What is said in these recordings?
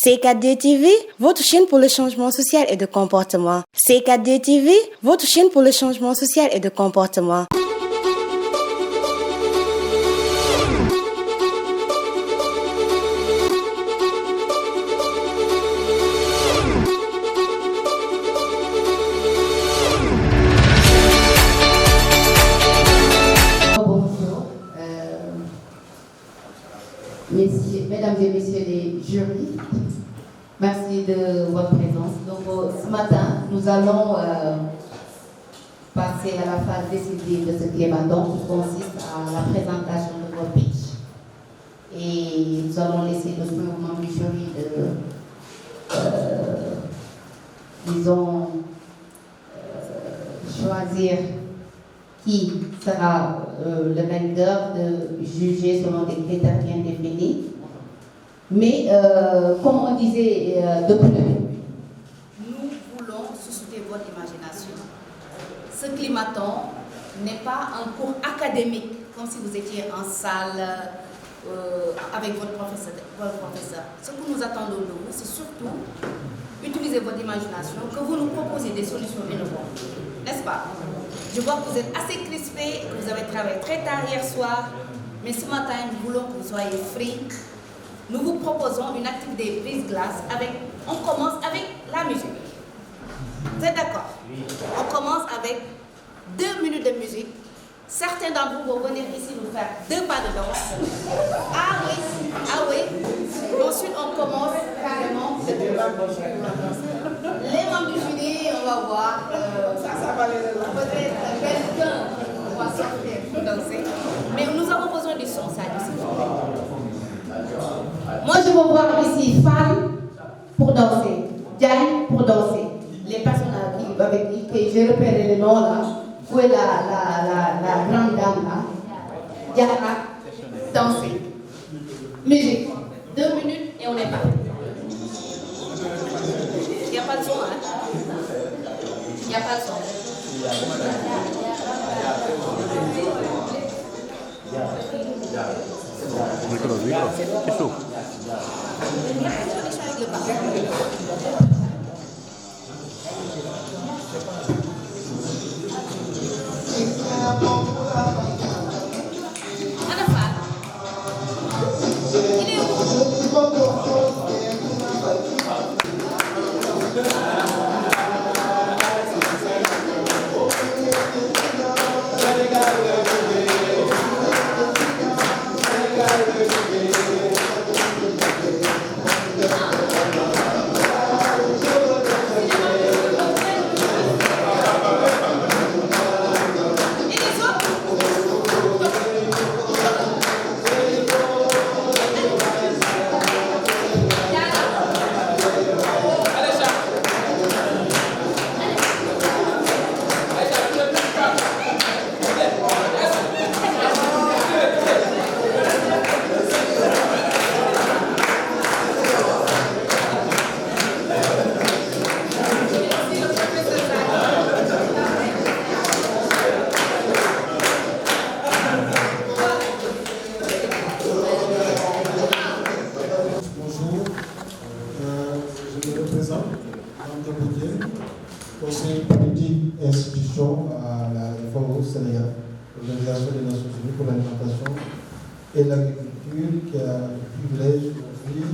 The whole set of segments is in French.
C4D TV, votre chaîne pour le changement social et de comportement. C4D TV, votre chaîne pour le changement social et de comportement. Mesdames et messieurs les jurys, merci de votre présence. Donc ce matin, nous allons passer à la phase décisive de ce clématon qui consiste à la présentation de votre pitch. Et nous allons laisser le soin aux membres du jury de, choisir qui sera le vainqueur, de juger selon des critères bien définis. Mais, comme on disait depuis, nous voulons susciter votre imagination. Ce climaton n'est pas un cours académique, comme si vous étiez en salle avec votre professeur. Ce que nous attendons de vous, c'est surtout utiliser votre imagination, que vous nous proposez des solutions innovantes. N'est-ce pas? Je vois que vous êtes assez crispés, que vous avez travaillé très tard hier soir, mais ce matin, nous voulons que vous soyez free. Nous vous proposons une activité brise-glace on commence avec la musique. Vous êtes d'accord? Oui. On commence avec 2 minutes de musique. Certains d'entre vous vont venir ici nous faire 2 pas de danse. Ah oui. Et ensuite, on commence carrément. Les membres du jury, on va voir. Peut-être quelqu'un va sortir pour danser. Mais nous avons besoin du son, ça ici. Moi, je veux voir ici Fan pour danser, Diane pour danser. Les personnes avec qui j'ai repéré le nom là, où est la grande dame là, Diana, danser. Musique, 2 minutes et on est parti. Il n'y a pas de son, hein? Il n'y a pas de son. C'est chaud. Conseil politique et institution à la réforme au Sénégal, l'Organisation des Nations Unies pour l'alimentation et l'agriculture, qui a le privilège aujourd'hui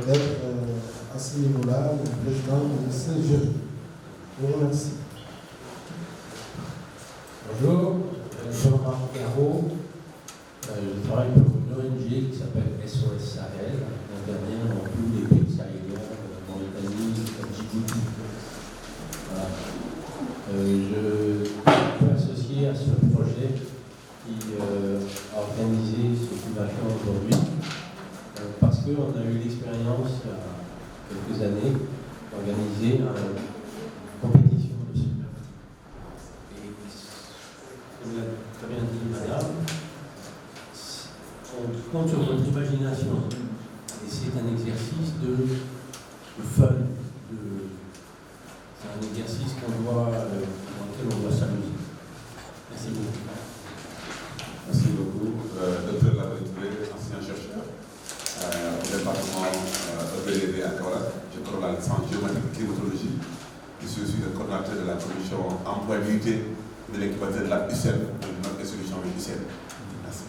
d'être à ce niveau-là le président de ce jury. Je vous remercie. Bonjour, je suis Jean-Marc Garot. Je travaille pour une ONG qui s'appelle SOS Sahel, qui intervient dans tous les pays sahéliens, Mauritanie, Djibouti. Voilà. Je suis associé à ce projet qui a organisé ce climaton aujourd'hui parce qu'on a eu l'expérience il y a quelques années d'organiser une compétition de super. Et comme l'a très bien dit madame, on compte sur votre imagination et c'est un exercice de fun. C'est un exercice dans lequel on doit s'amuser. Merci beaucoup. Merci beaucoup. Dr. Labouré, ancien chercheur au département coordonnateur de la commission employabilité de l'incubateur de la UCL, de notre institution UCL. Merci.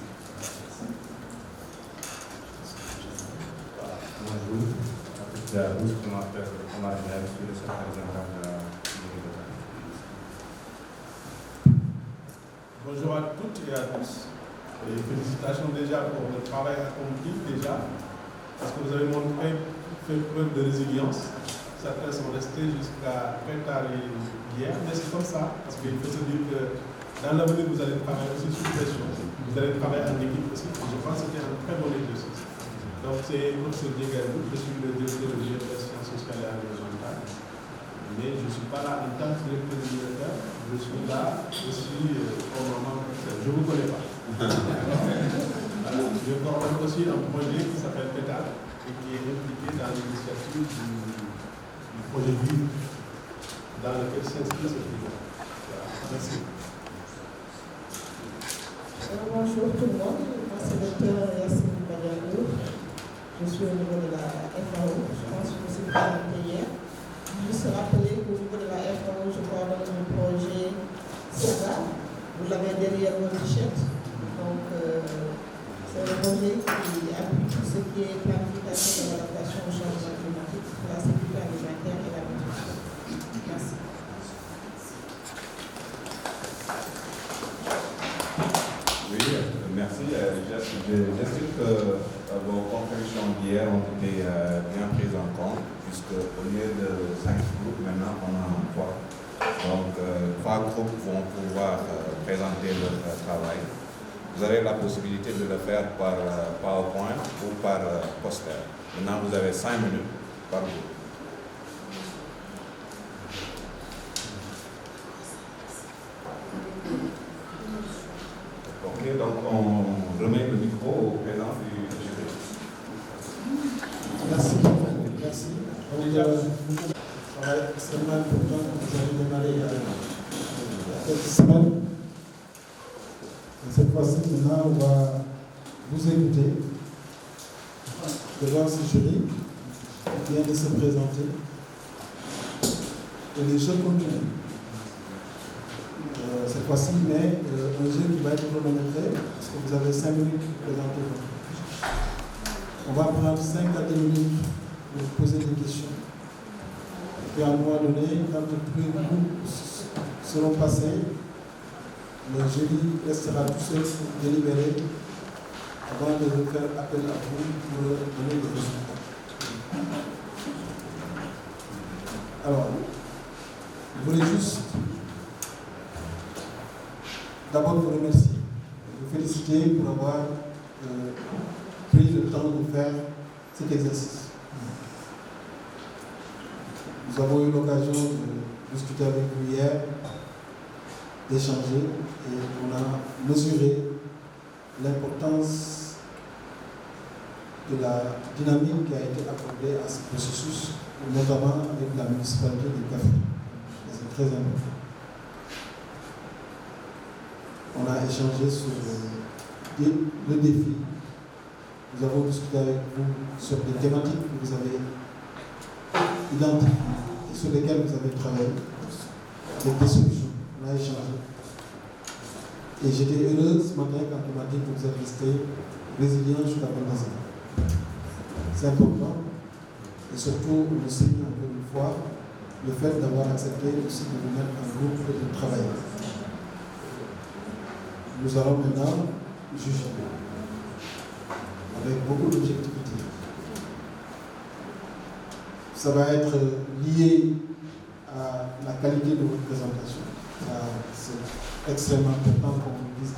Bonjour. La bouche qu'on appelle sur le secteur général de la Bonjour à toutes et à tous. Et félicitations déjà pour le travail accompli déjà, parce que vous avez fait preuve de résilience. Certains sont restés jusqu'à très tard hier, mais c'est comme ça, parce qu'il faut se dire que dans l'avenir, vous allez travailler aussi sous pression. Vous allez travailler en équipe aussi. Je pense que c'était un très bon exercice. Donc c'est professeur Diégalou, je suis le directeur de l'éducation sociale et environnementale. Mais je ne suis pas là en tant que directeur de l'université, je suis là aussi au moment professeur. Je ne vous connais pas. Voilà. Je coordonne aussi un projet qui s'appelle PETAL et qui est impliqué dans l'initiative du projet VIV dans lequel s'inscrit ce projet. Voilà. Merci. Bonjour tout le monde, moi c'est le docteur Yassine Badiago. Je suis au niveau de la FAO, je pense que c'est présenté hier. Juste rappeler qu'au niveau de la FAO, je coordonne le projet SEDA. Vous l'avez derrière votre t-shirt. Donc, c'est le projet qui appuie tout ce qui est planification de l'adaptation au changement climatique, la sécurité alimentaire et la nutrition. Merci. Oui, merci. J'estime que vos contributions d'hier ont été bien prises en compte, puisque au lieu de 5 groupes, maintenant on en a 3. Donc, 3 groupes vont pouvoir présenter leur travail. Vous avez la possibilité de le faire par PowerPoint ou par poster. Maintenant, vous avez 5 minutes par groupe. Ok, donc on remet le micro au président du jury. Merci. Merci. Donc, travail extrêmement important que vous avez démarré il y a quelques semaines. Et cette fois-ci, maintenant, on va vous écouter devant ce jury qui vient de se présenter. Et les jeux continuent. Cette fois-ci, mais un jeu qui va être chronométré, parce que vous avez 5 minutes pour présenter votre projet. On va prendre 5 à 10 minutes pour vous poser des questions. Et puis à un moment donné, quand tous les groupes seront passés, le jury restera tout seul pour délibérer avant de faire appel à vous pour donner les résultats. Alors, je voulais juste d'abord vous remercier, vous féliciter pour avoir pris le temps de faire cet exercice. Nous avons eu l'occasion de discuter avec vous hier, d'échanger, et on a mesuré l'importance de la dynamique qui a été accordée à ce processus, notamment avec la municipalité de Café. C'est très important. On a échangé sur le défi. Nous avons discuté avec vous sur des thématiques que vous avez identifiées et sur lesquelles vous avez travaillé, avec des solutions. On a échangé. Et j'étais heureuse ce matin quand on m'a dit que vous êtes resté résilient jusqu'à maintenant. C'est important. Et surtout, on signe encore une fois le fait d'avoir accepté aussi de vous mettre en groupe et de travailler. Nous allons maintenant juger avec beaucoup d'objectivité. Ça va être lié à la qualité de votre présentation. C'est extrêmement important qu'on vous dise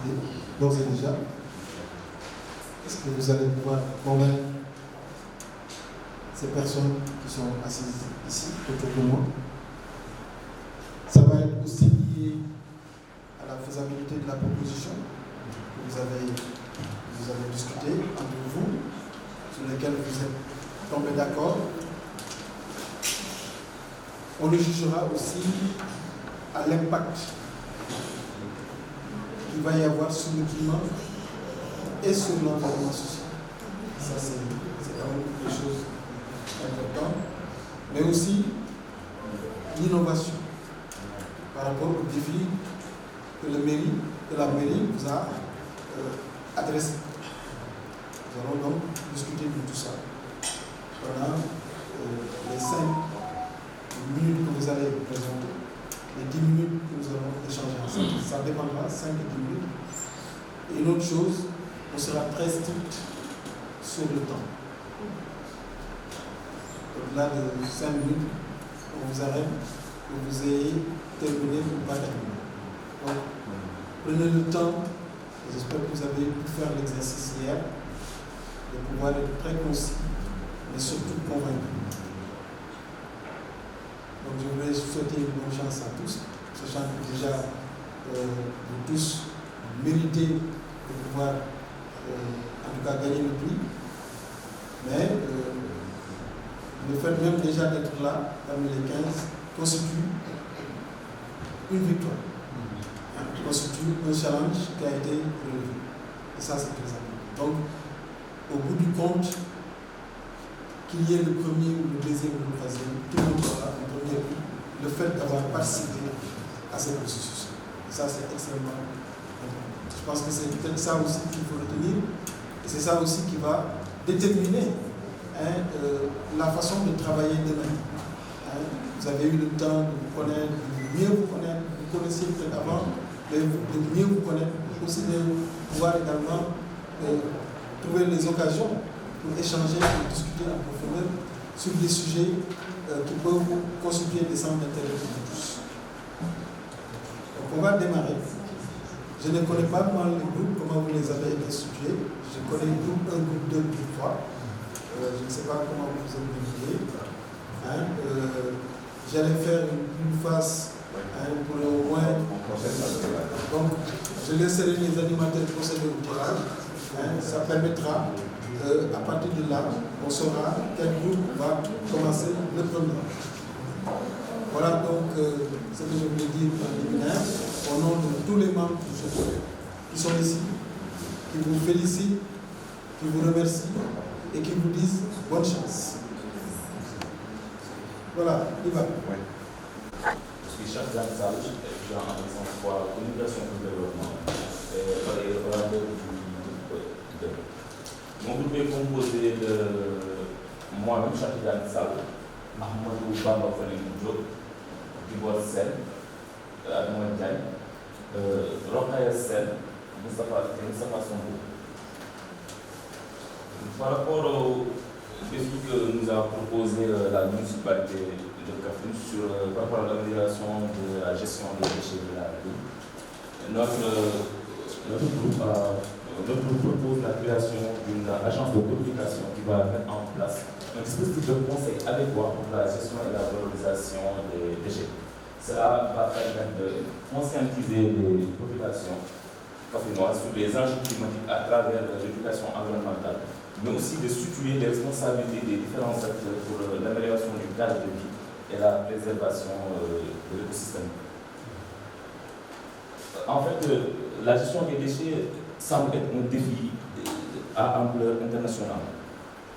d'ores et déjà. Est-ce que vous allez pouvoir convaincre ces personnes qui sont assises ici, autour de moi? Ça va être aussi lié à la faisabilité de la proposition que vous avez discuté entre vous, sur laquelle vous êtes tombés d'accord. On le jugera aussi à l'impact qu'il va y avoir sur le climat et sur l'environnement social. Ça, c'est quand même des choses importantes. Mais aussi l'innovation. par rapport aux défis que la mairie vous a adressés. Nous allons donc discuter de tout ça pendant les 5 minutes que vous allez présenter, les 10 minutes que nous allons échanger ensemble. Ça dépendra, 5 et 10 minutes. Et une autre chose, on sera très strict sur le temps. Au-delà de 5 minutes, on vous arrête, que vous ayez terminé ou pas terminé. Donc, prenez le temps, j'espère que vous avez pu faire l'exercice hier, de pouvoir être très concis, mais surtout convaincu. Donc je voulais souhaiter une bonne chance à tous, sachant que déjà vous tous méritez de pouvoir en tout cas gagner le prix. Mais le fait même déjà d'être là, parmi les 15, constitue une victoire. Constitue un challenge qui a été relevé. Et ça, c'est très important. Donc, au bout du compte, qu'il y ait le premier ou le deuxième ou le troisième, tout le monde sera en premier prix, le fait d'avoir participé à ce processus. Et ça, c'est extrêmement important. Je pense que c'est peut-être ça aussi qu'il faut retenir. Et c'est ça aussi qui va déterminer la façon de travailler demain. Vous avez eu le temps de vous connaître, de mieux vous connaître, vous connaissiez peut-être avant, de mieux vous connaître, aussi de pouvoir également trouver les occasions pour échanger et discuter en profondeur sur des sujets qui peuvent constituer des centres d'intérêt pour tous. Donc on va démarrer. Je ne connais pas mal les groupes, comment vous les avez institués. Je connais le groupe 1, groupe 2, groupe 3. Je ne sais pas comment vous vous êtes défilé. J'allais faire une phase pour au moins. Donc, je laisserai les animateurs procéder au tirage. Ça permettra, à partir de là, on saura quel groupe va commencer le premier. Voilà donc ce que je voulais dire en préliminaire, au nom de tous les membres du groupe qui sont ici, qui vous félicitent, qui vous remercient et qui vous disent bonne chance. Voilà, il va. Oui. Je suis Jacques Zansal, étudiant en licence pour communication et développement, par les collaborateurs du Mon groupe est composé de moi-même, Jacques Zansal, Ahmadou Bamba Fane Diop, Dibor Sen, Adama Diagne, Rokhaya Sen, Moustapha Sonko. Par rapport au défi que nous a proposé la municipalité de Kaffrine par rapport à l'amélioration de la gestion des déchets de la ville, notre groupe propose la création d'une agence de communication qui va mettre en place un dispositif de conseil adéquat pour la gestion et la valorisation des déchets. Cela va permettre de conscientiser les populations kaffrinoises sur les enjeux climatiques à travers l'éducation environnementale, mais aussi de situer les responsabilités des différents acteurs pour l'amélioration du cadre de vie et la préservation de l'écosystème. En fait, la gestion des déchets semble être un défi à ampleur internationale.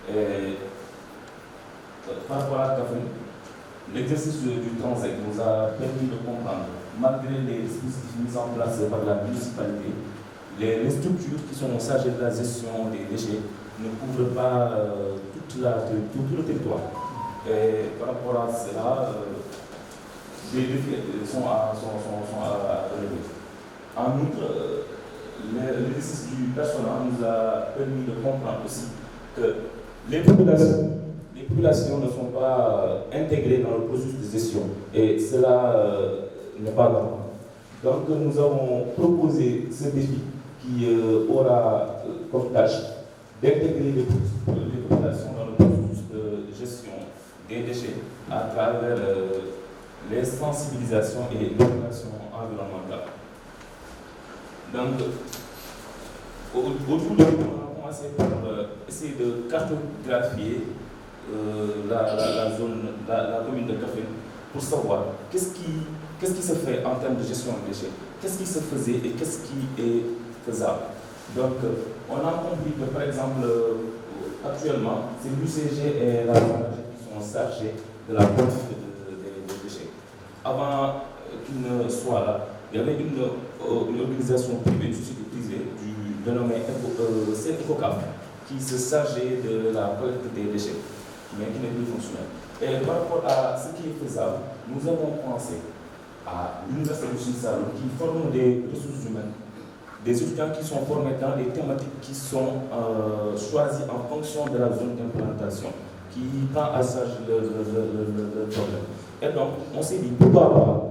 Et, par rapport à Kaffrine, l'exercice du Transec nous a permis de comprendre, malgré les dispositifs mis en place par la municipalité, les structures qui sont chargées de la gestion des déchets ne couvrent pas tout le territoire. Et par rapport à cela, des défis sont à relever. En outre, l'exercice du personnel nous a permis de comprendre aussi que les populations ne sont pas intégrées dans le processus de gestion et cela n'est pas normal. Donc nous avons proposé ce défi qui aura comme tâche d'intégrer les populations dans le processus de gestion des déchets à travers les sensibilisations et l'éducation environnementale. Donc, autour de nous, on a commencé par essayer de cartographier la commune de Kaffrine pour savoir qu'est-ce qui se fait en termes de gestion des déchets, qu'est-ce qui se faisait et qu'est-ce qui est faisable. Donc, on a compris que, par exemple, actuellement, c'est l'UCG et la SANAG qui sont chargés de la politique des déchets. Avant qu'une soit là, il y avait une organisation privée, une société privée, dénommée Ecocap, qui se chargeait de la collecte des déchets, mais qui n'est plus fonctionnelle. Et par rapport à ce qui est faisable, nous avons pensé à l'Université de Saloum qui forme des ressources humaines, des étudiants qui sont formés dans des thématiques qui sont choisies en fonction de la zone d'implantation, qui prend à charge le problème. Et donc, on s'est dit, pourquoi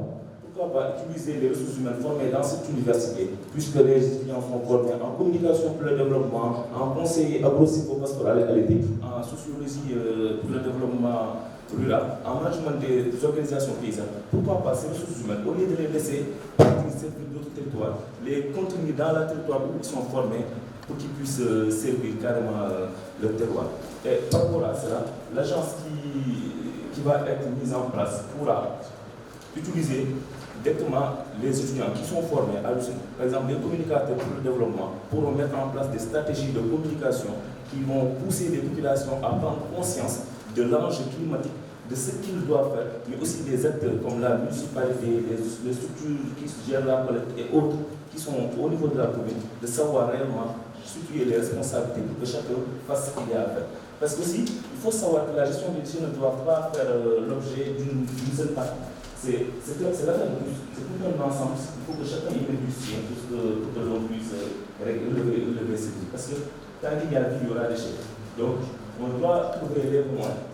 pas utiliser les ressources humaines formées dans cette université, puisque les étudiants sont formés en communication pour le développement, en conseil agro-silvopastoral et halieutique, en sociologie pour le développement rural, en management des organisations paysannes. Pourquoi pas ces ressources humaines, au lieu de les laisser partir servir d'autres territoires, les contenir dans le territoire où ils sont formés pour qu'ils puissent servir carrément le terroir. Et par rapport à cela, l'agence qui va être mise en place pourra utiliser directement les étudiants qui sont formés à l'usine, par exemple les communicateurs pour le développement, pourront mettre en place des stratégies de communication qui vont pousser les populations à prendre conscience de l'enjeu climatique, de ce qu'ils doivent faire, mais aussi des acteurs comme la municipalité, les structures qui gèrent la collecte et autres qui sont au niveau de la commune, de savoir réellement situer les responsabilités pour que chacun fasse ce qu'il y a à faire. Parce que aussi, il faut savoir que la gestion des déchets ne doit pas faire l'objet d'une seule partie. C'est l'affaire de tous, c'est tout un ensemble. Il faut que chacun y mette du sien pour que l'on puisse relever ces défis. Parce que tant qu'il y a vie, il y aura des déchets. Donc, on doit trouver les moyens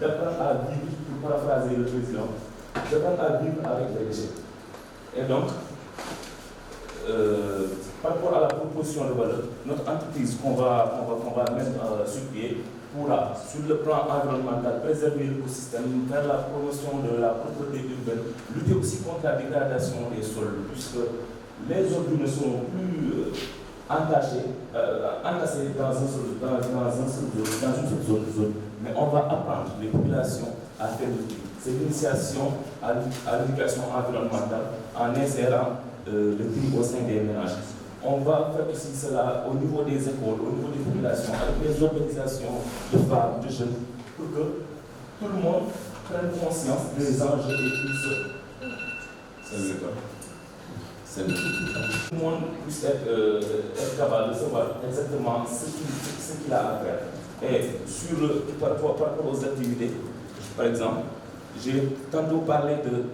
d'apprendre à vivre, pour paraphraser le président, d'apprendre à vivre avec les déchets. Et donc, par rapport à la proposition de valeur, notre entreprise qu'on va mettre sur pied pourra, sur le plan environnemental, préserver l'écosystème, faire la promotion de la propreté urbaine, lutter aussi contre la dégradation des sols, puisque les ordures ne sont plus entassées dans une seule zone. Mais on va apprendre les populations à faire le tri. C'est l'initiation à l'éducation environnementale en insérant le tri au sein des ménages. On va faire aussi cela au niveau des écoles, au niveau des populations, avec les organisations de femmes, de jeunes, pour que tout le monde prenne conscience des enjeux et puisse tout le monde puisse être capable de savoir exactement ce qu'il a à faire. Et par rapport aux activités, par exemple, j'ai tantôt parlé de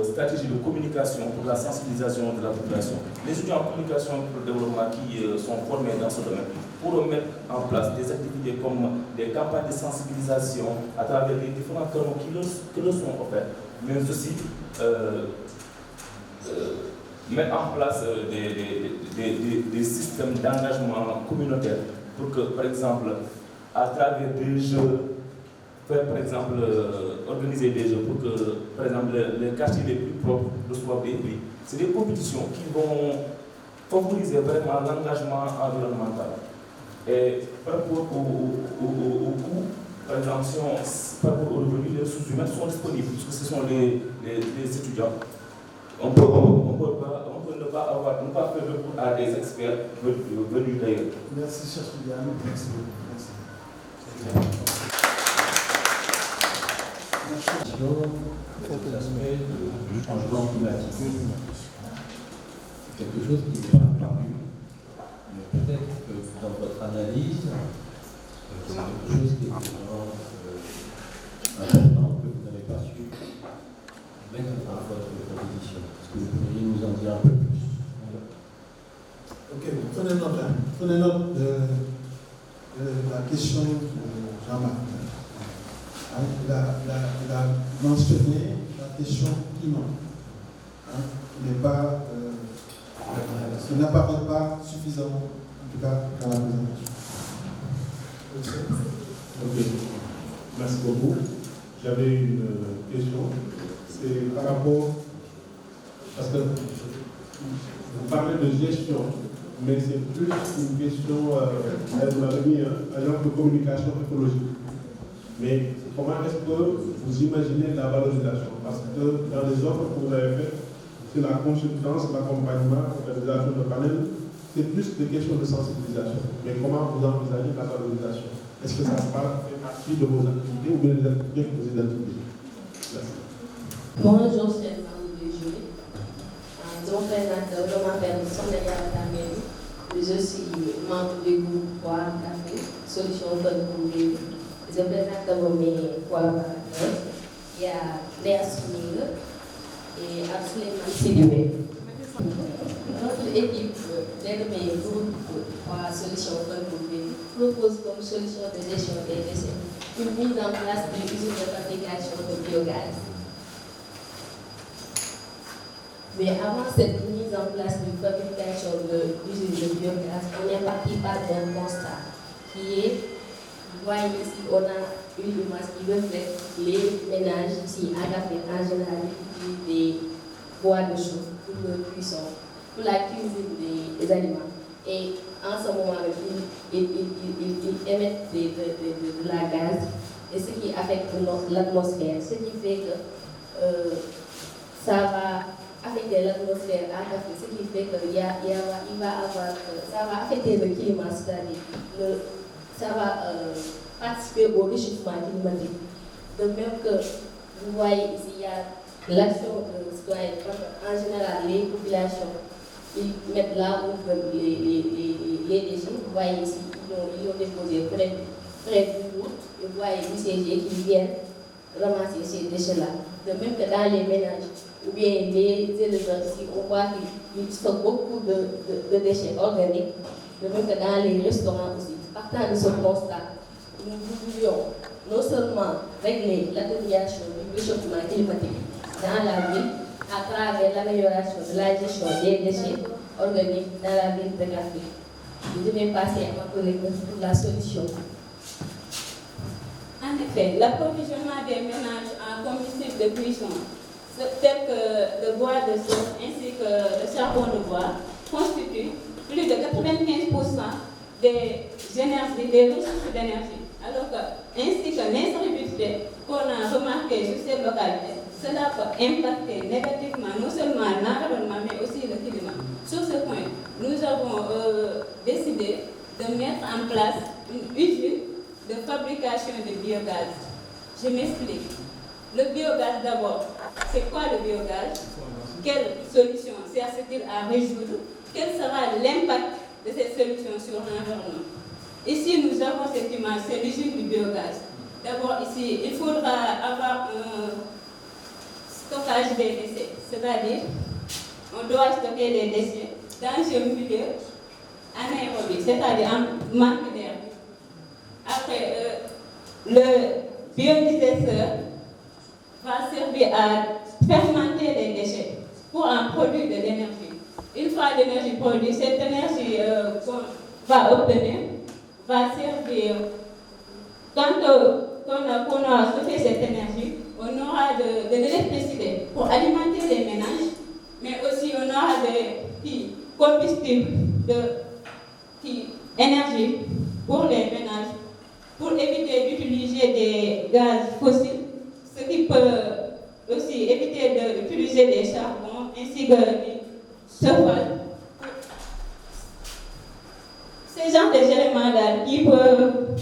stratégie de communication pour la sensibilisation de la population. Les étudiants en communication pour le développement qui sont formés dans ce domaine pourront mettre en place des activités comme des campagnes de sensibilisation à travers les différents canaux qui leur sont offerts, mais aussi mettre en place des systèmes d'engagement communautaire pour que, par exemple, à travers des jeux, faire par exemple organiser des jeux pour que par exemple les quartiers les plus propres reçoivent des prix. C'est des compétitions qui vont favoriser vraiment l'engagement environnemental. Et par rapport au coût, par exemple, par rapport aux revenus, les ressources humaines sont disponibles puisque ce sont les étudiants. On peut ne pas faire recours à des experts venus d'ailleurs. Merci, cher Sylviane. Merci. L'aspect du changement climatique. C'est quelque chose qui n'est pas apparu, mais peut-être que dans votre analyse, c'est quelque chose qui est vraiment important que vous n'avez pas su mettre dans votre proposition. Est-ce que vous pourriez nous en dire un peu plus? Ok, prenez note de la question de Jean-Marc. Il a mentionné la question climat. Il n'apparaît pas suffisamment, en tout cas, dans la présentation. Ok, merci beaucoup. J'avais une question. C'est par rapport, parce que vous parlez de gestion, mais c'est plus une question, vous l'avez mis, un genre de communication écologique. Mais comment est-ce que vous imaginez la valorisation? Parce que dans les offres que vous avez faites, c'est la consultance, l'accompagnement, l'organisation de panels, c'est plus des questions de sensibilisation. Mais comment vous envisagez la valorisation? Est-ce que ça fait partie de vos activités ou bien des activités que vous identifiez? Merci. Bonjour, chers membres du jury. présente, je m'appelle Sonia Tameli. Je suis membre du groupe Boire Café, Solution Bonne pour Vivre. Je présente d'abord mes collaborateurs. Il y a Léa Soumire et Absuleiman Sidibé. Notre équipe dénommée groupe Solution Bonne pour Vivre propose comme solution de gestion des déchets une mise en place d'une usine de fabrication de biogaz. Mais avant cette mise en place d'une fabrication de l'usine de biogaz, on est parti par un constat qui est, vous voyez ici, on a une image qui reflète les ménages ici à Café en général utilisent des bois de chauffe pour leur cuisson, pour la cuisine des aliments. Et en ce moment, ils émettent de la gaz, et ce qui affecte l'atmosphère, ce qui fait que ça va affecter l'atmosphère à Café, ce qui fait que ça va affecter le climat, c'est-à-dire ça va participer au réchauffement climatique. De même que vous voyez ici, il y a l'action citoyenne, en général, les populations, ils mettent là où les déchets. Vous voyez ici, ils ont déposé près du route, et vous voyez les UCG qui viennent ramasser ces déchets-là. De même que dans les ménages, ou bien les éleveurs ici, on voit qu'ils stockent beaucoup de déchets organiques. De même que dans les restaurants aussi. Partant de ce constat, nous voulions non seulement régler l'atténuation du réchauffement climatique dans la ville à travers l'amélioration de la gestion des déchets organiques dans la ville de Café. Je vais passer à ma collègue pour la solution. En effet, l'approvisionnement des ménages en combustible de cuisson, tel que le bois de soufre ainsi que le charbon de bois, constitue plus de 95% des ressources d'énergie. Alors que, ainsi que l'insalubrité qu'on a remarqué sur ces localités, cela peut impacter négativement non seulement l'environnement mais aussi le climat. Sur ce point, nous avons décidé de mettre en place une usine de fabrication de biogaz. Je m'explique. Le biogaz d'abord, c'est quoi le biogaz? Quelle solution sert-il à résoudre? Quel sera l'impact de cette solution sur l'environnement? Ici, nous avons cette image, c'est l'usine du biogaz. D'abord, ici, il faudra avoir un stockage des déchets, c'est-à-dire, on doit stocker les déchets dans un milieu anaérobie, c'est-à-dire en manque d'air. Après, le biodigesteur va servir à fermenter les déchets pour en produire de l'énergie. Une fois l'énergie produite, cette énergie qu'on va obtenir va servir, quand on aura stocké cette énergie, on aura de l'électricité pour alimenter les ménages, mais aussi on aura de combustible, énergie pour les ménages, pour éviter d'utiliser des gaz fossiles, ce qui peut aussi éviter d'utiliser des charbons ainsi que des chauffages. Ces genres d'éléments-là qui peuvent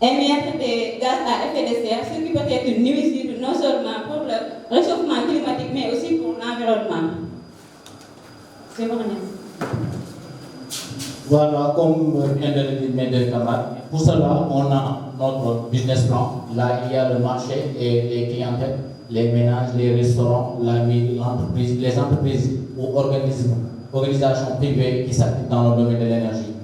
émettre des gaz à effet de serre, ce qui peut être nuisible non seulement pour le réchauffement climatique mais aussi pour l'environnement. Je vous remercie. Voilà, comme vient de le dire mes deux camarades, pour cela, on a notre business plan. Là, il y a le marché et les clientèles, les ménages, les restaurants, la ville, l'entreprise, les entreprises ou organisations privées qui s'activent dans le domaine de l'énergie.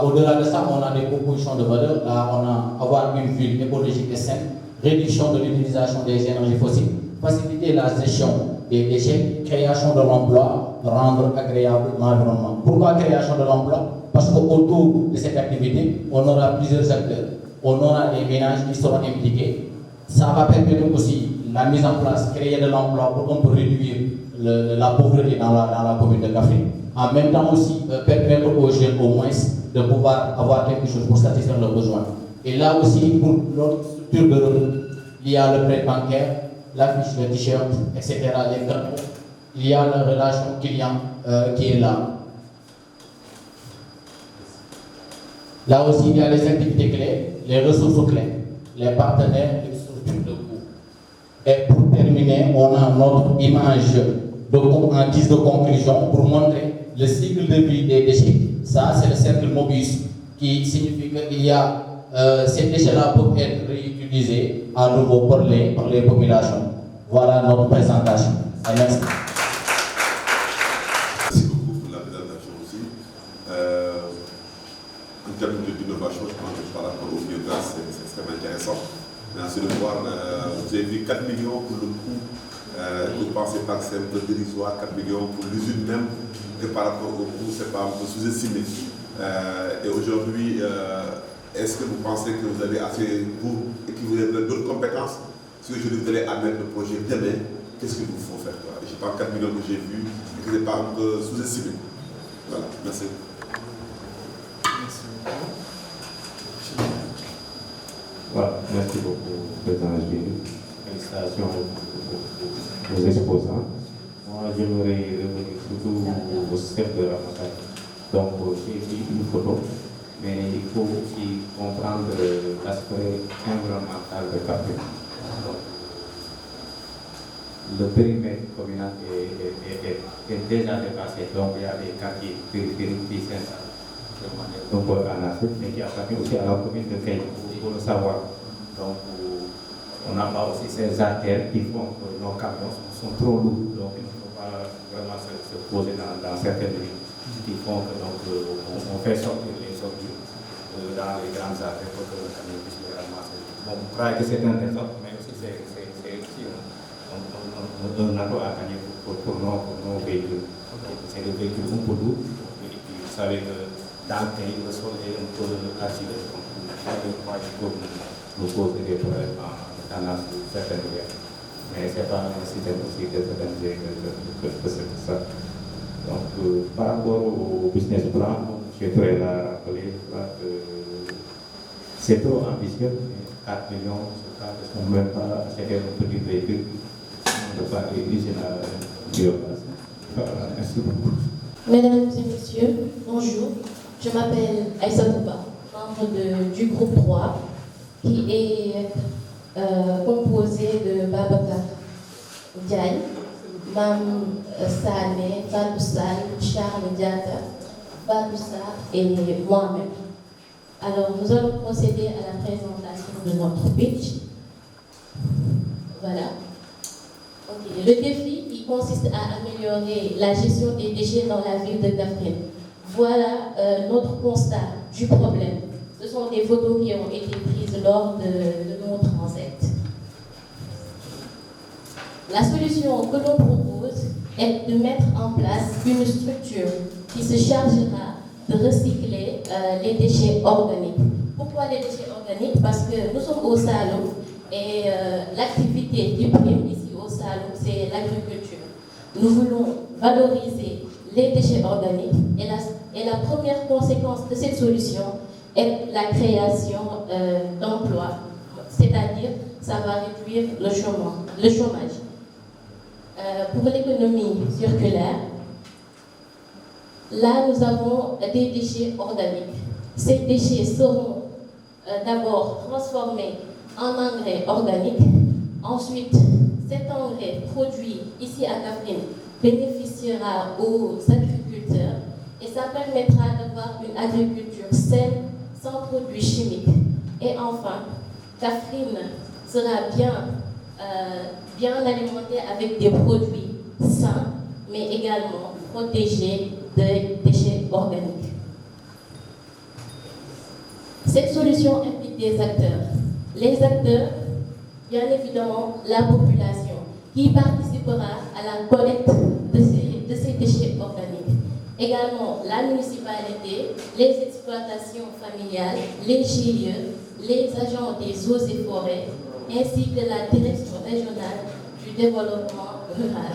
Au-delà de ça, on a des propositions de valeur. Là, on a avoir une ville écologique et saine, réduction de l'utilisation des énergies fossiles, faciliter la gestion des déchets, création de l'emploi, rendre agréable l'environnement. Pourquoi création de l'emploi? Parce qu'autour de cette activité, on aura plusieurs acteurs, on aura des ménages qui seront impliqués. Ça va permettre aussi la mise en place, créer de l'emploi pour qu'on peut réduire la pauvreté dans la commune de Café. En même temps aussi, permettre aux jeunes au moins de pouvoir avoir quelque chose pour satisfaire leurs besoins. Et là aussi, pour notre structure de revenu, il y a le prêt bancaire, l'affiche, le t-shirt, etc., les cartes. Il y a la relation client qui est là. Là aussi, il y a les activités clés, les ressources clés, les partenaires, les structures de coût. Et pour terminer, on a notre image en guise de conclusion pour montrer le cycle de vie des déchets. Ça, c'est le cercle Mobius qui signifie qu'il y a ces déchets-là peuvent être réutilisés à nouveau par les populations. Voilà notre présentation. Merci. Merci beaucoup pour la présentation aussi. En termes d'innovation, je pense que par rapport au biogaz, c'est extrêmement intéressant. Merci de voir, vous avez vu 4 millions pour le coût, vous pensez pas que c'est un peu dérisoire, 4 millions pour l'usine même, et par rapport au coût, c'est pas un peu sous-estimé. Et aujourd'hui, est-ce que vous pensez que vous avez assez, vous, et que vous avez d'autres compétences? Si aujourd'hui vous allez admettre le projet demain, qu'est-ce qu'il vous faut faire? Et je parle 4 millions que j'ai vus, et que c'est pas un peu sous-estimé. Voilà, merci. Voilà, merci beaucoup, Président Gilles. Félicitations aux exposants. Moi, j'aimerais revenir surtout au système de ramassage. Donc, j'ai vu une photo, mais il faut aussi comprendre l'aspect environnemental de Kaffrine. Le périmètre communal est déjà dépassé, donc il y a des quartiers périphériques qui s'installent un peu en Afrique, mais qui appartiennent aussi à la commune de Kenya, il faut le savoir. Donc, on n'a pas aussi ces artères qui font que nos camions sont trop lourds, donc il ne faut pas vraiment se poser dans certaines villes qui font que on fait sortir les ordures dans les grandes artères pour que le camion puisse les ramasser. Bon, on croit que c'est un exemple, mais aussi c'est aussi un atout à gagner pour nos véhicules. C'est des véhicules un peu lourds, et puis vous savez que dans le pays, le sol est un peu argileux, donc nous poser des problèmes dans certaines guerres. Mais ce n'est pas un système aussi désorganisé que c'est ça. Donc, par rapport au business plan, je voudrais la rappeler que c'est trop ambitieux. 4 millions, je ne peux même pas acheter un petit véhicule. On ne peut pas utiliser la biomasse. Voilà, merci beaucoup. Mesdames et messieurs, bonjour. Je m'appelle Aïssa Touba, membre du groupe 3, qui est composé de Babacar Diaye, Mam Sané, Fatou Sall, Charles Diata, Fatou Sarr et moi-même. Alors, nous allons procéder à la présentation de notre pitch. Voilà. Okay. Le défi, il consiste à améliorer la gestion des déchets dans la ville de Kaffrine. Voilà notre constat du problème. Ce sont des photos qui ont été prises lors de nos transects. La solution que l'on propose est de mettre en place une structure qui se chargera de recycler les déchets organiques. Pourquoi les déchets organiques? Parce que nous sommes au Saloum et l'activité du prime ici au Saloum, c'est l'agriculture. Nous voulons valoriser les déchets organiques et la première conséquence de cette solution est la création d'emplois, c'est-à-dire ça va réduire le chômage. Pour l'économie circulaire, là nous avons des déchets organiques. Ces déchets seront d'abord transformés en engrais organiques. Ensuite, cet engrais produit ici à Kaffrine bénéficiera aux agriculteurs et ça permettra d'avoir une agriculture saine, sans produits chimiques. Et enfin, Kaffrine sera bien alimentée avec des produits sains, mais également protégés des déchets organiques. Cette solution implique des acteurs. Les acteurs, bien évidemment, la population, qui participera à la collecte de ces déchets organiques. Également, la municipalité, les exploitations familiales, les GIE, les agents des eaux et forêts, ainsi que la direction régionale du développement rural,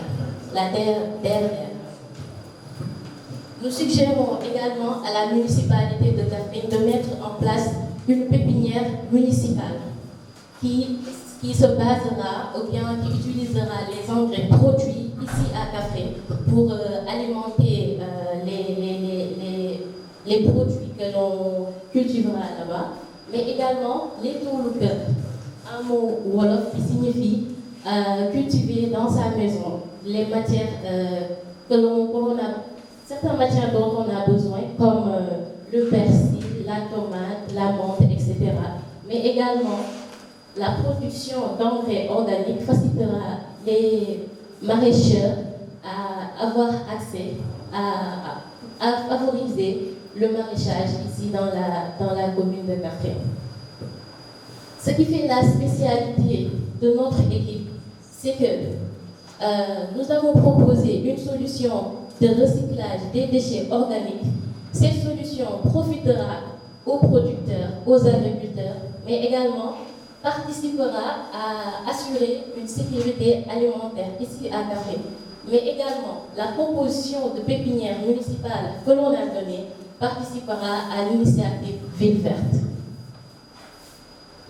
la DRR. Nous suggérons également à la municipalité de Kaffrine de mettre en place une pépinière municipale qui se basera ou bien qui utilisera les engrais produits ici à Kaffrine pour alimenter les produits que l'on cultivera là-bas, mais également les tourlupeurs, un mot wolof qui signifie cultiver dans sa maison les matières certaines matières dont on a besoin, comme le persil, la tomate, la menthe, etc. Mais également, la production d'engrais organiques facilitera les maraîcheurs à avoir accès à favoriser le maraîchage ici dans la commune de Kaffrine. Ce qui fait la spécialité de notre équipe, c'est que nous avons proposé une solution de recyclage des déchets organiques. Cette solution profitera aux producteurs, aux agriculteurs, mais également participera à assurer une sécurité alimentaire ici à Kaffrine. Mais également, la composition de pépinières municipales que l'on a donnée participera à l'initiative Ville Verte.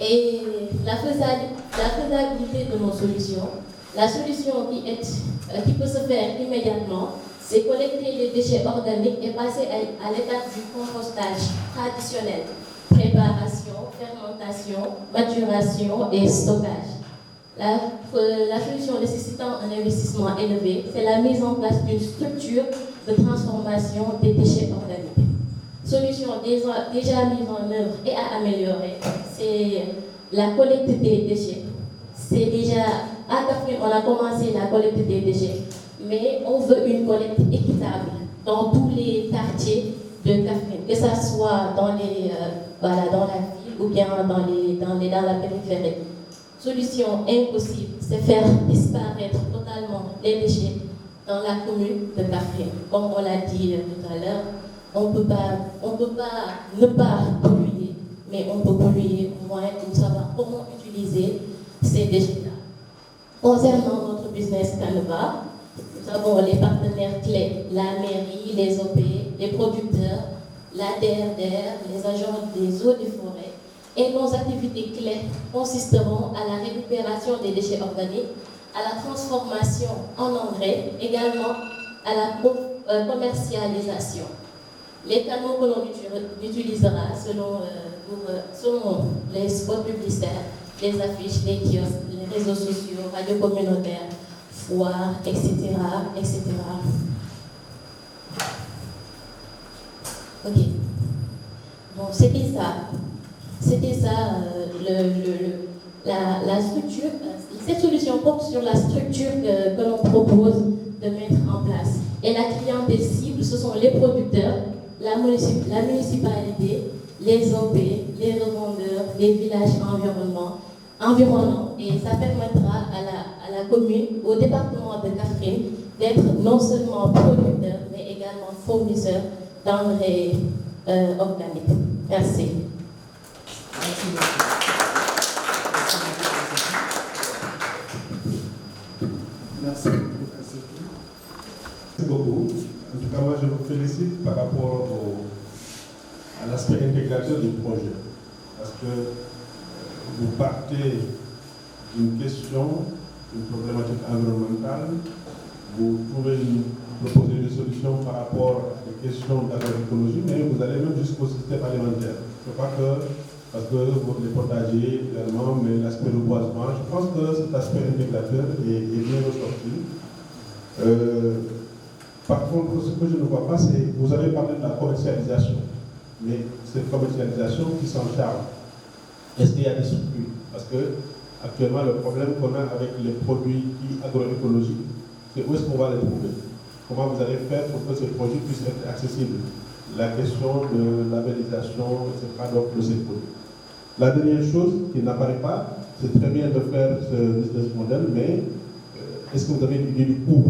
Et la faisabilité de nos solutions, la solution qui peut se faire immédiatement, c'est collecter les déchets organiques et passer à l'étape du compostage traditionnel. Préparation, fermentation, maturation et stockage. La solution nécessitant un investissement élevé, c'est la mise en place d'une structure de transformation des déchets organiques. Solution déjà mise en œuvre et à améliorer, c'est la collecte des déchets. C'est déjà, à Kaffrine, on a commencé la collecte des déchets, mais on veut une collecte équitable dans tous les quartiers de Kaffrine, que ce soit dans la ville ou bien dans la périphérie. Solution impossible, c'est faire disparaître totalement les déchets dans la commune de Kaffrine. Comme on l'a dit tout à l'heure, on ne peut pas ne pas polluer, mais on peut polluer moins pour savoir comment utiliser ces déchets-là. Concernant notre business Canva, nous avons les partenaires clés, la mairie, les OP, les producteurs, la DRDR, les agents des eaux et des forêts. Et nos activités clés consisteront à la récupération des déchets organiques, à la transformation en engrais, également à la commercialisation. Les canaux que l'on utilisera selon les spots publicitaires, les affiches, les kiosques, les réseaux sociaux, radios communautaires, foires, etc. etc. Ok. Bon, c'était ça, la structure. Cette solution porte sur la structure que l'on propose de mettre en place. Et la clientèle cible, ce sont les producteurs, la municipalité, les OP, les revendeurs, les villages environnants. Et ça permettra à la commune, au département de Kaffrine, d'être non seulement producteur, mais également fournisseur d'engrais organiques. Merci. Merci beaucoup. En tout cas, moi, je vous félicite par rapport à l'aspect intégrateur du projet. Parce que vous partez d'une question, une problématique environnementale, vous proposez des solutions par rapport à des questions d'agroécologie, mais vous allez même jusqu'au système alimentaire. Je crois que, parce que les potagers également, mais l'aspect reboisement, je pense que cet aspect intégrateur est bien ressorti. Par contre, ce que je ne vois pas, c'est vous avez parlé de la commercialisation, mais cette commercialisation qui s'en charge, est-ce qu'il y a des structures? Parce que actuellement, le problème qu'on a avec les produits agroécologiques, c'est où est-ce qu'on va les trouver? Comment vous allez faire pour que ces produits puissent être accessibles? La question de labellisation, etc., donc de ces produits. La dernière chose qui n'apparaît pas, c'est très bien de faire ce business model, mais est-ce que vous avez une idée du coût?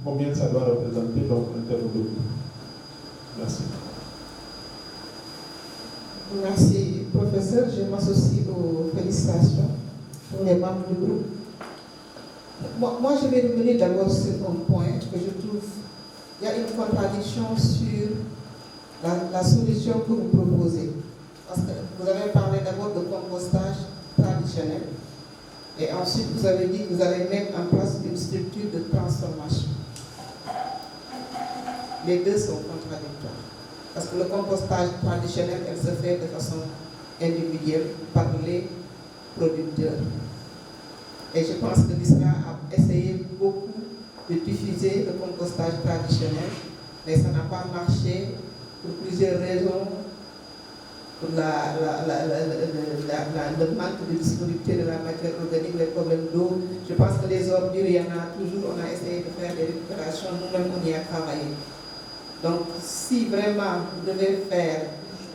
Combien ça doit représenter donc, en termes de coût? Merci. Merci, professeur. Je m'associe aux félicitations pour les membres du groupe. Moi, je vais revenir d'abord sur un point que je trouve, il y a une contradiction sur la solution que vous proposez. Parce que vous avez parlé d'abord de compostage traditionnel et ensuite vous avez dit que vous allez mettre en place une structure de transformation. Les deux sont contradictoires. Parce que le compostage traditionnel, elle se fait de façon individuelle par les producteurs. Et je pense que l'ISRA a essayé beaucoup de diffuser le compostage traditionnel, mais ça n'a pas marché pour plusieurs raisons. Pour le manque de disponibilité de la matière organique, les problèmes d'eau. Je pense que les ordures, il y en a toujours, on a essayé de faire des récupérations, nous-mêmes on y a travaillé. Donc si vraiment vous devez faire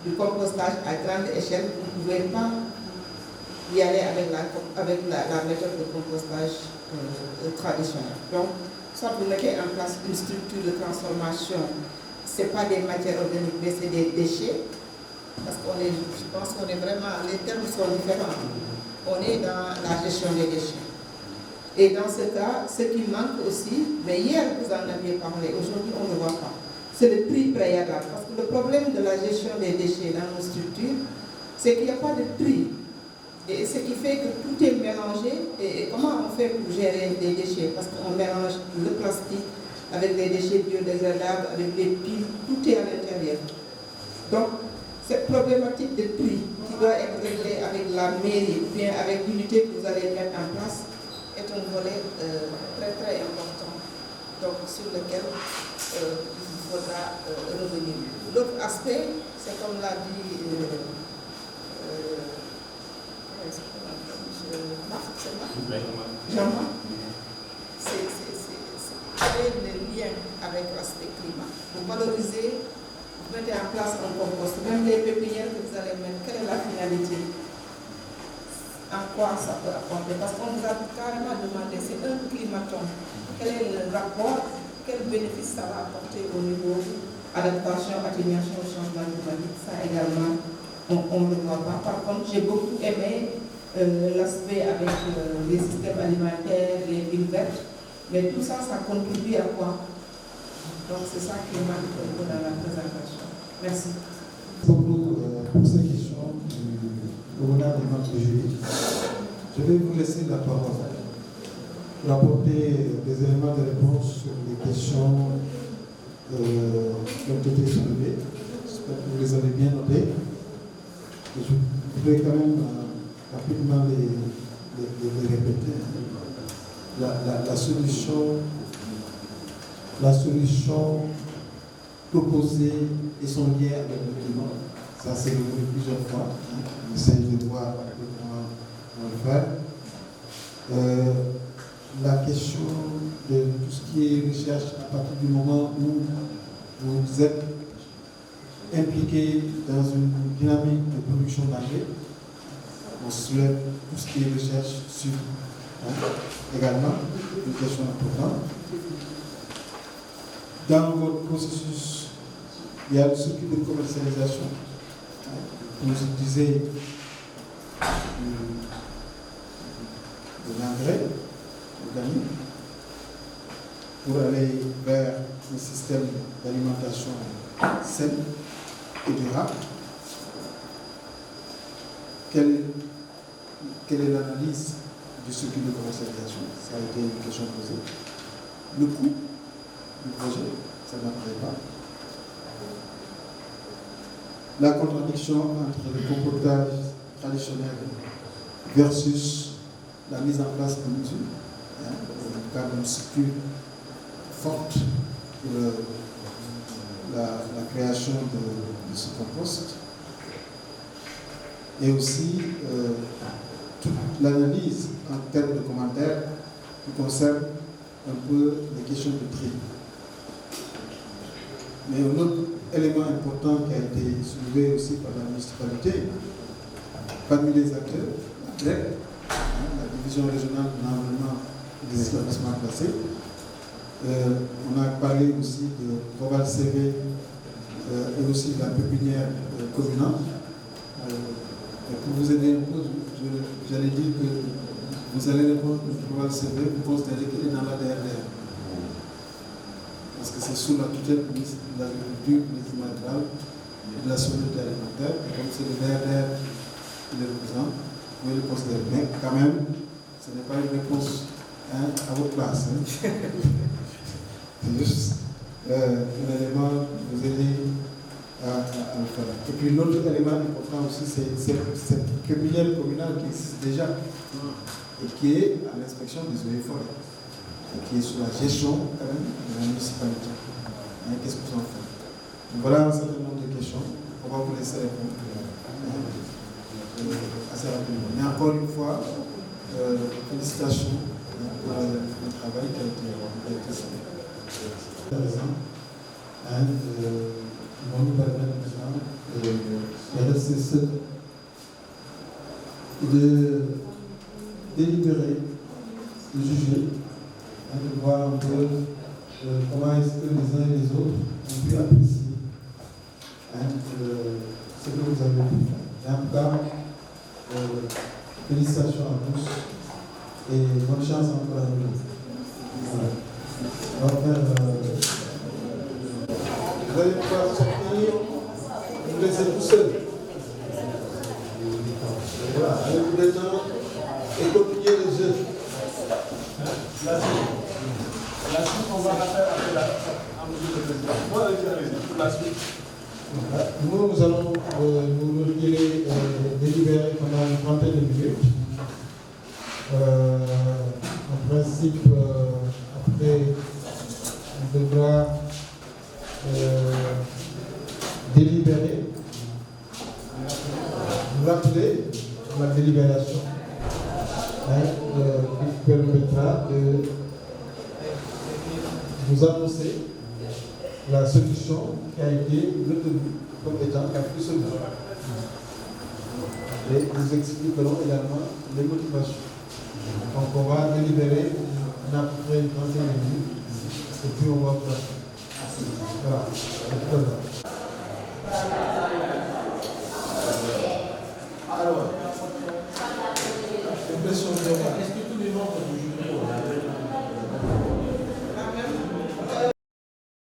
du compostage à grande échelle, vous ne pouvez pas y aller avec la méthode de compostage traditionnelle. Donc, soit vous mettez en place une structure de transformation, ce n'est pas des matières organiques, mais c'est des déchets. Parce je pense qu'on est vraiment, les termes sont différents. On est dans la gestion des déchets. Et dans ce cas, ce qui manque aussi, mais hier vous en aviez parlé, aujourd'hui on ne le voit pas, c'est le tri préalable. Parce que le problème de la gestion des déchets dans nos structures, c'est qu'il n'y a pas de tri. Et ce qui fait que tout est mélangé. Et comment on fait pour gérer les déchets? Parce qu'on mélange le plastique avec les déchets biodégradables, avec les piles, tout est à l'intérieur. Donc, cette problématique de tri qui doit être réglée avec la mairie ou bien avec l'unité que vous allez mettre en place est un volet très très important, donc sur lequel il faudra revenir. L'autre aspect, c'est comme l'a dit Jean-Marc, c'est créer le lien avec l'aspect climat. Vous valorisez, vous mettez en place un compost, même les pépinières que vous allez mettre, quelle est la finalité? En quoi ça peut apporter? Parce qu'on vous a carrément demandé, c'est un climaton. Quel est le rapport, quel bénéfice ça va apporter au niveau adaptation, atténuation au changement climatique? Ça également, on ne le voit pas. Par contre, j'ai beaucoup aimé l'aspect avec les systèmes alimentaires, les villes vertes, mais tout ça, ça contribue à quoi? Donc c'est ça qui manque dans la présentation. Merci. Beaucoup pour ces questions du gouvernement des membres du jury. Je vais vous laisser la parole pour apporter des éléments de réponse sur les questions qui ont été soulevées. J'espère que vous les avez bien notées. Et je voudrais quand même rapidement les répéter. La solution proposée et son lien avec le climat, ça s'est revenu plusieurs fois. On essaie de voir comment le faire. La question de tout ce qui est recherche à partir du moment où vous êtes impliqué dans une dynamique de production d'engrais, on soulève tout ce qui est recherche sur également une question importante. Dans votre processus, il y a le circuit de commercialisation. Vous utilisez de l'engrais organique pour aller vers un système d'alimentation sain et durable. Quelle est l'analyse du circuit de commercialisation? Ça a été une question posée. Le coût du projet, ça n'apparaît pas. La contradiction entre le compostage traditionnel versus la mise en place de mesures, en tout cas d'une structure forte pour la création de ce compost. Et aussi toute l'analyse en termes de commentaires qui concerne un peu les questions de tri. Mais un autre élément important qui a été soulevé aussi par la municipalité, parmi les acteurs, la division régionale de l'environnement et des établissements classés, on a parlé aussi de Global CV et aussi de la pépinière communale. Pour vous aider un peu, j'allais dire que vous allez répondre que Global CV, vous considérez qu'il est dans la DRDR. Parce que c'est sous la tutelle du ministre de l'Agriculture, du ministre rural et de la souveraineté alimentaire. Et comme c'est le DRDR qui le représente, vous pouvez le considérer. Mais quand même, ce n'est pas une réponse à votre place. C'est juste un élément pour vous aider à le faire. Et puis l'autre élément important aussi, c'est cette pépinière communale qui existe déjà et qui est à l'inspection des eaux et forêts, et qui est sous la gestion quand même de la municipalité. Qu'est-ce que vous en faites? Donc, voilà un certain nombre de questions. On va vous laisser répondre assez rapidement. Mais encore une fois, félicitations pour le travail qui a été fait. Intéressant. Ils vont nous permettre maintenant de rester seuls et de délibérer, de juger, de voir un peu comment est-ce que les uns et les autres ont pu apprécier ce que vous avez pu faire. Et en tout cas, félicitations à tous et bonne chance encore à nous. Voilà. On va faire, vous allez pouvoir sortir, vous laisser tout seul. Voilà, allez vous détendre et continuer les jeux. La suite, on va la faire après la mesure de président. Moi, pour la suite. Nous allons nous retirer, délibérer pendant une trentaine de minutes. En principe, après, on devra délibérer, nous rappeler la délibération qui permettra de vous annoncer la solution qui a été retenue comme étant la plus solide. Et nous expliquerons également les motivations. Donc on va délibérer après une trentaine de minutes et puis on va faire. Voilà. Alors, impression générale.